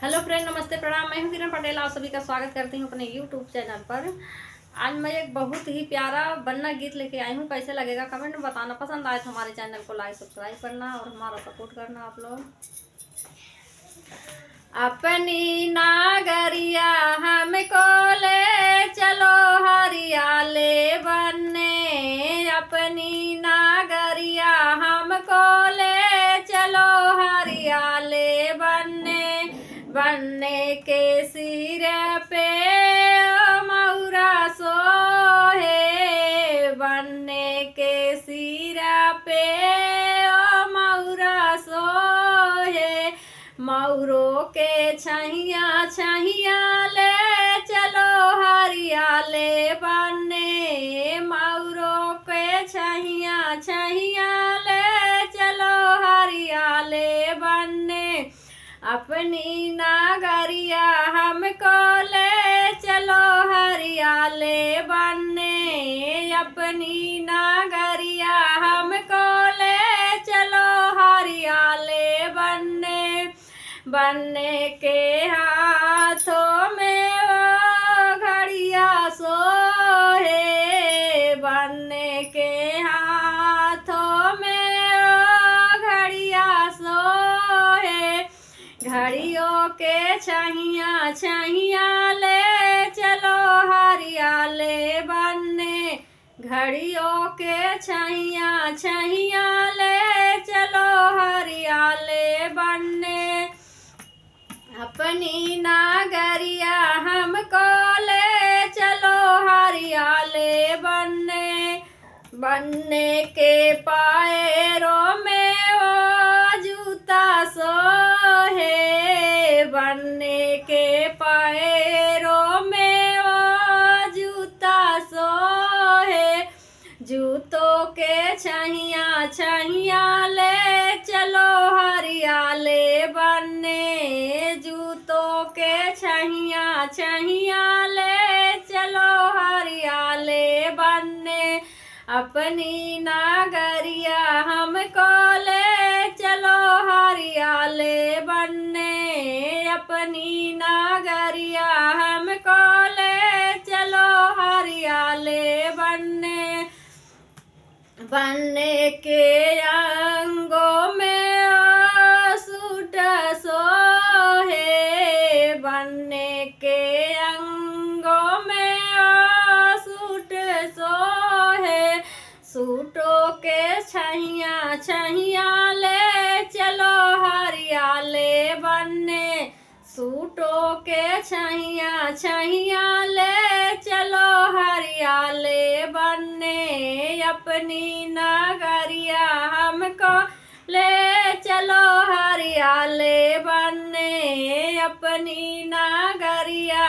Hello friend, नमस्ते, प्रणाम। मैं हूं किरण पटेल। आप सभी का स्वागत करती हूं अपने यूट्यूब चैनल पर। आज मैं एक बहुत ही प्यारा बन्ना गीत लेके आई हूं। कैसे लगेगा कमेंट में बताना। पसंद आए तो हमारे चैनल को लाइक सब्सक्राइब करना और हमारा सपोर्ट करना आप लोग। अपनी नागरिया हमको ले चलो हरियाले बनने, अपनी नागरिया हमको ले चलो हरियाले बनने। बनने के सिर पे मौरा सोहे, बनने के सिर पे मौरा सोहे। मौरों के छैया छैया ले चलो हरियाले बनने, मौरों के छैया छैया ले चलो हरियाले बनने। अपनी नागरिया हमको ले चलो हरियाले बनने, अपनी नागरिया हमको ले चलो हरियाले बनने। बनने के हाथों में वो घड़िया सोहे, बनने के हाथों में वो घड़िया सोहे। घड़ियों के छैया छैया ले चलो हरियाले बनने, घड़ियों के छैया छैया ले चलो हरियाले बनने। अपनी नागरिया हमको ले चलो हरियाले बनने। बनने के पैरों में वो जूता सोहे, बनने के पैरों में वो जूता सोहे। जूतों के छैया छैया ले चलो हरियाले बनने, जूतों के छैया छैया ले चलो हरियाले बनने। अपनी नागरिया हमको ले चलो हरियाले बनने, अपनी नागरिया हमको ले चलो हरियाले बनने। बनने के अंगों में सूट सोहे, बनने के अंगों में सूट सोहे। सूटों के छैया छैया ले चलो हरियाले बनने, सूटों के छैया छैया ले चलो हरियाले बनने। अपनी नागरिया हमको ले चलो हरियाले बनने, अपनी नागरिया